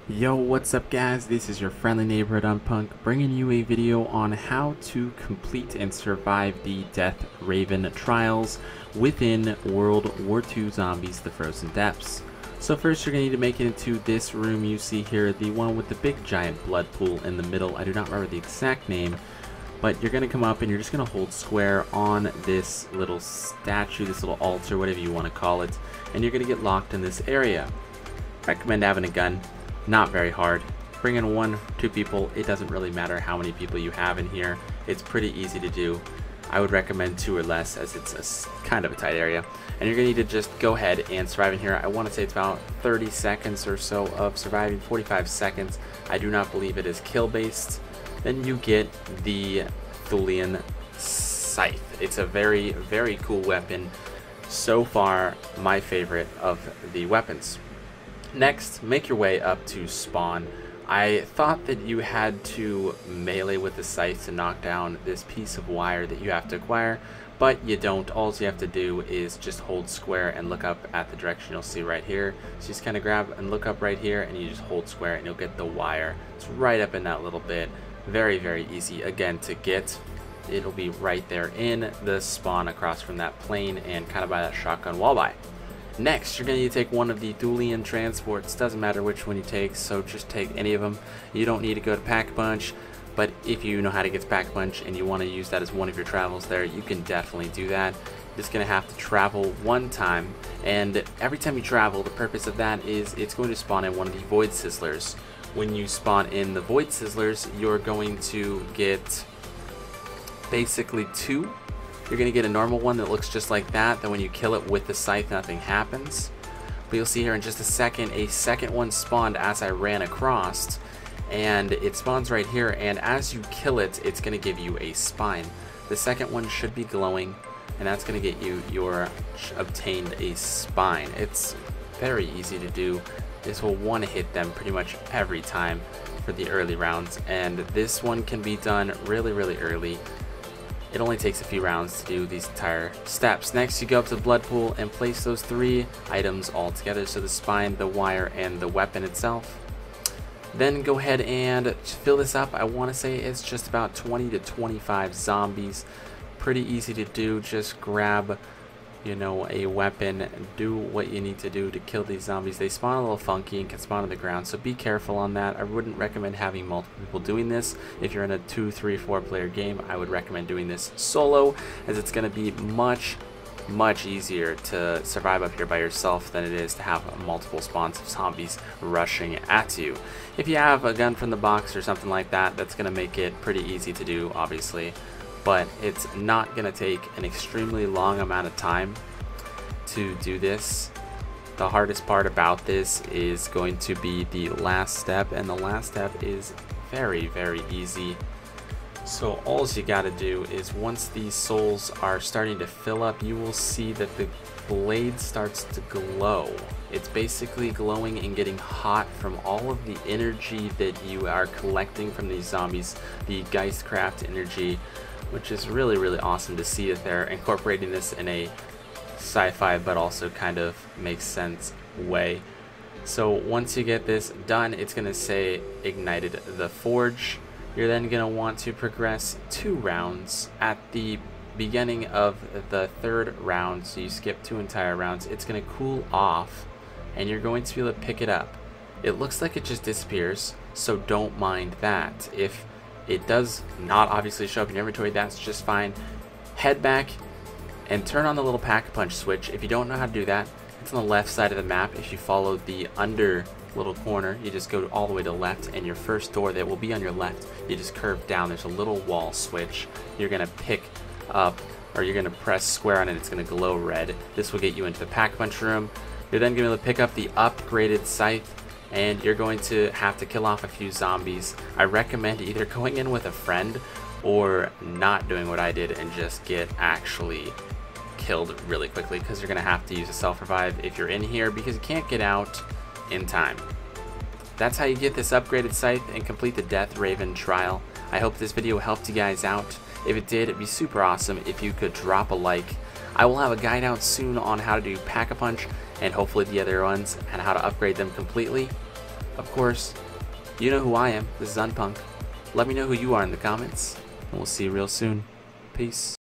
Yo, what's up guys? This is your friendly neighborhood Unpunk bringing you a video on how to complete and survive the Death Raven trials within World War II Zombies: The Frozen Depths. So first you're going to need to make it into this room you see here, the one with the big giant blood pool in the middle. I do not remember the exact name, but you're going to come up and you're just going to hold square on this little statue, this little altar, whatever you want to call it, and you're going to get locked in this area. Recommend having a gun. Not very hard. Bring in 1 or 2 people. It doesn't really matter how many people you have in here. It's pretty easy to do. I would recommend 2 or less, as it's kind of a tight area. And you're going to need to just go ahead and survive in here. I want to say it's about 30 seconds or so of surviving, 45 seconds. I do not believe it is kill based. Then you get the Thulian Scythe. It's a very, very cool weapon. So far, my favorite of the weapons. Next, make your way up to spawn. I thought that you had to melee with the scythe to knock down this piece of wire that you have to acquire, but you don't. All you have to do is just hold square and look up at the direction you'll see right here. So just kind of grab and look up right here, and you just hold square and you'll get the wire. It's right up in that little bit. Very, very easy again to get. It'll be right there in the spawn across from that plane and kind of by that shotgun wall by. Next, you're going to need to take one of the Thulian transports. Doesn't matter which one you take, so just take any of them. You don't need to go to Pack-a-Punch, but if you know how to get to Pack-a-Punch and you want to use that as one of your travels there, you can definitely do that. You're just going to have to travel 1 time, and every time you travel, the purpose of that is it's going to spawn in one of the Void Sizzlers. When you spawn in the Void Sizzlers, you're going to get basically 2. You're going to get a normal one that looks just like that, then when you kill it with the scythe, nothing happens. But you'll see here in just a second one spawned as I ran across, and it spawns right here, and as you kill it, it's going to give you a spine. The second one should be glowing, and that's going to get you your obtained a spine. It's very easy to do. This will one-hit them pretty much every time for the early rounds, and this one can be done really, really early. It only takes a few rounds to do these entire steps. Next, you go up to the blood pool and place those 3 items all together. So the spine, the wire, and the weapon itself. Then go ahead and fill this up. I want to say it's just about 20 to 25 zombies. Pretty easy to do. Just grab, a weapon. Do what you need to do to kill these zombies. They spawn a little funky and can spawn on the ground, so be careful on that. I wouldn't recommend having multiple people doing this. If you're in a 2, 3, 4 player game, I would recommend doing this solo, as it's going to be much easier to survive up here by yourself than it is to have multiple spawns of zombies rushing at you. If you have a gun from the box or something like that, that's going to make it pretty easy to do, obviously. But it's not going to take an extremely long amount of time to do this. The hardest part about this is going to be the last step, and the last step is very, very easy. So all you got to do is, once these souls are starting to fill up, you will see that the blade starts to glow. It's basically glowing and getting hot from all of the energy that you are collecting from these zombies, the Geistcraft energy, which is really, really awesome to see that they're incorporating this in a sci-fi but also kind of makes sense way. So once you get this done, it's going to say ignited the forge. You're then going to want to progress 2 rounds. At the beginning of the 3rd round, so you skip 2 entire rounds, it's going to cool off and you're going to be able to pick it up. It looks like it just disappears, so don't mind that. If it does not obviously show up in your inventory, that's just fine. Head back and turn on the little Pack-a-Punch switch. If you don't know how to do that, it's on the left side of the map. If you follow the under little corner, you just go all the way to the left, and your first door that will be on your left, you just curve down. There's a little wall switch. You're going to pick up, or you're going to press square on it. It's going to glow red. This will get you into the Pack-a-Punch room. You're then going to pick up the upgraded scythe, and you're going to have to kill off a few zombies. I recommend either going in with a friend or not doing what I did and just get actually killed really quickly, because you're going to have to use a self-revive if you're in here, because you can't get out in time. That's how you get this upgraded scythe and complete the Death Raven trial. I hope this video helped you guys out. If it did, it'd be super awesome if you could drop a like. I will have a guide out soon on how to do Pack-a-Punch and hopefully the other ones and how to upgrade them completely. Of course, you know who I am. This is Unpunk. Let me know who you are in the comments, and we'll see you real soon. Peace.